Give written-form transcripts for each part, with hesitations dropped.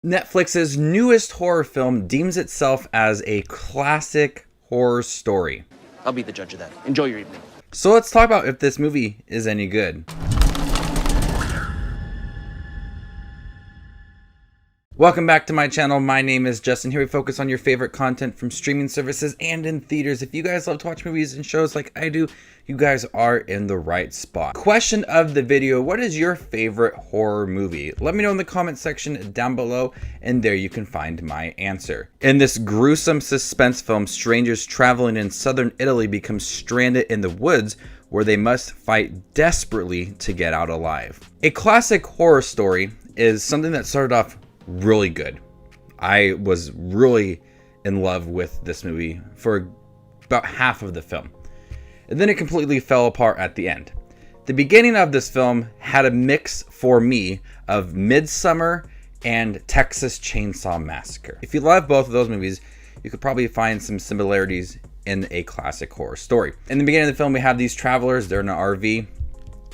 Netflix's newest horror film deems itself as a classic horror story. I'll be the judge of that. Enjoy your evening. So let's talk about if this movie is any good. Welcome back to my channel. My name is Justin. Here we focus on your favorite content from streaming services and in theaters. If you guys love to watch movies and shows like I do, you guys are in the right spot. Question of the video: what is your favorite horror movie? Let me know in the comment section down below, and there you can find my answer. In this gruesome suspense film, strangers traveling in southern Italy become stranded in the woods where they must fight desperately to get out alive. A classic horror story is something that started off really good. I was really in love with this movie for about half of the film, and then it completely fell apart at the end. The beginning of this film had a mix for me of Midsummer and Texas Chainsaw Massacre. If you love both of those movies, you could probably find some similarities in a classic horror story. In the beginning of the film, we have these travelers. They're in an RV,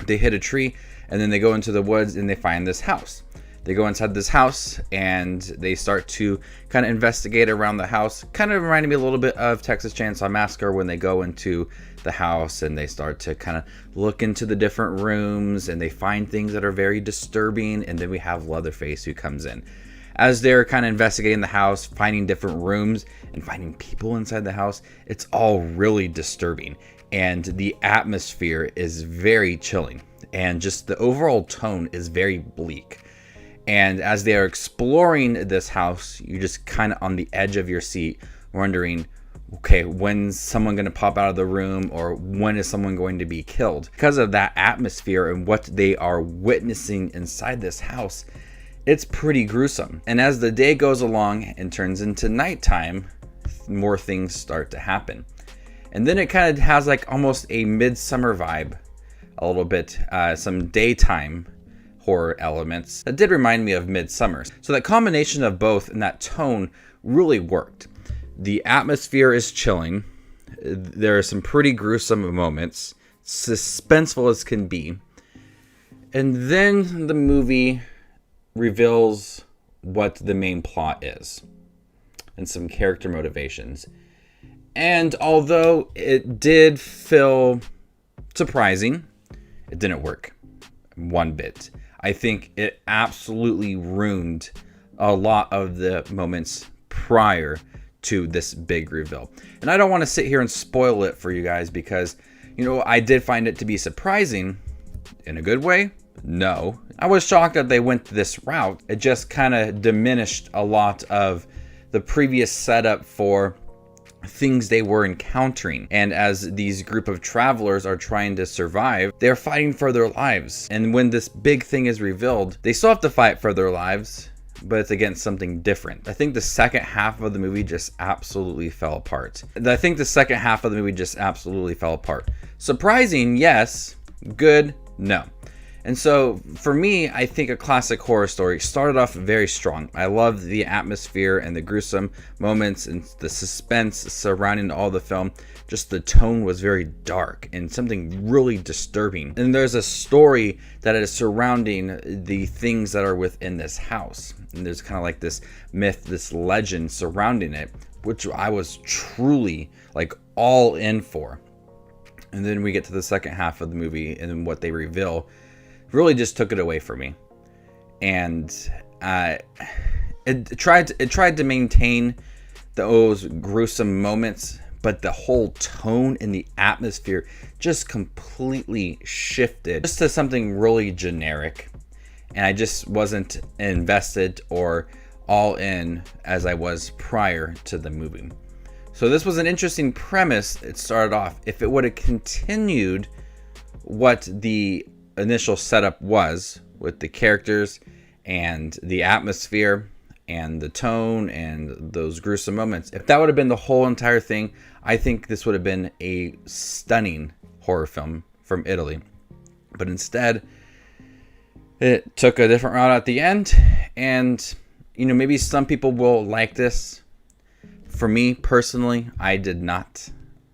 they hit a tree, and then they go into the woods and they find this house. They go inside this house and they start to kind of investigate around the house. Kind of reminded me a little bit of Texas Chainsaw Massacre when they go into the house and they start to kind of look into the different rooms and they find things that are very disturbing. And then we have Leatherface who comes in. As they're kind of investigating the house, finding different rooms and finding people inside the house, it's all really disturbing. And the atmosphere is very chilling. And just the overall tone is very bleak. And as they are exploring this house, you're just kind of on the edge of your seat wondering, okay, when's someone going to pop out of the room, or when is someone going to be killed? Because of that atmosphere and what they are witnessing inside this house, it's pretty gruesome. And as the day goes along and turns into nighttime, more things start to happen. And then it kind of has like almost a midsummer vibe, a little bit, some daytime horror elements that did remind me of Midsummer. So that combination of both and that tone really worked. The atmosphere is chilling. There are some pretty gruesome moments, suspenseful as can be. And then the movie reveals what the main plot is and some character motivations. And although it did feel surprising, it didn't work one bit. I think it absolutely ruined a lot of the moments prior to this big reveal. And I don't want to sit here and spoil it for you guys because, you know, I did find it to be surprising in a good way. No, I was shocked that they went this route. It just kind of diminished a lot of the previous setup for things they were encountering. And as these group of travelers are trying to survive, they're fighting for their lives. And when this big thing is revealed, they still have to fight for their lives, but it's against something different. I think the second half of the movie just absolutely fell apart. Surprising, yes. Good, no. And so for me, I think a classic horror story started off very strong. I loved the atmosphere and the gruesome moments and the suspense surrounding all the film. Just the tone was very dark and something really disturbing. And there's a story that is surrounding the things that are within this house. And there's kind of like this myth, this legend surrounding it, which I was truly like all in for. And then we get to the second half of the movie and what they reveal really just took it away from me. And it tried to maintain those gruesome moments, but the whole tone and the atmosphere just completely shifted just to something really generic. And I just wasn't invested or all in as I was prior to the movie. So this was an interesting premise. It started off. If it would have continued what the initial setup was with the characters and the atmosphere and the tone and those gruesome moments, if that would have been the whole entire thing, I think this would have been a stunning horror film from Italy. But instead, it took a different route at the end. And, you know, maybe some people will like this. For me personally, I did not.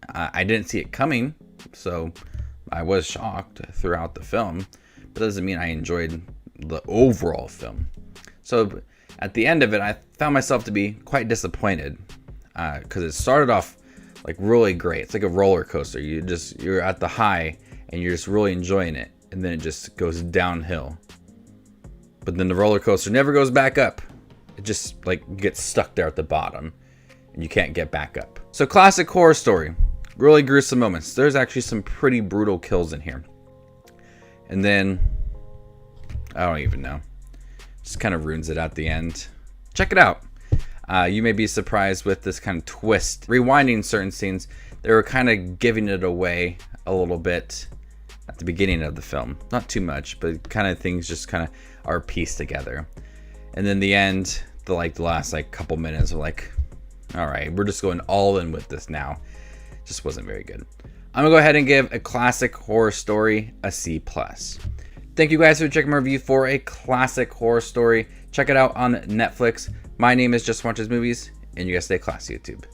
I didn't see it coming, so I was shocked throughout the film, but that doesn't mean I enjoyed the overall film. So At the end of it, I found myself to be quite disappointed because it started off like really great. It's like a roller coaster. You're at the high and you're just really enjoying it, and then it just goes downhill. But then the roller coaster never goes back up. It just like gets stuck there at the bottom and you can't get back up. So classic horror story. Really gruesome moments. There's actually some pretty brutal kills in here. And then, I don't even know. Just kind of ruins it at the end. Check it out. You may be surprised with this kind of twist. Rewinding certain scenes, they were kind of giving it away a little bit at the beginning of the film. Not too much, but kind of things just kind of are pieced together. And then the end, the last couple minutes, are like, all right, we're just going all in with this now. Just wasn't very good. I'm gonna go ahead and give a classic horror story a C+. Thank you guys for checking my review for a classic horror story. Check it out on Netflix. My name is Just Watches Movies, and you guys stay classy, YouTube.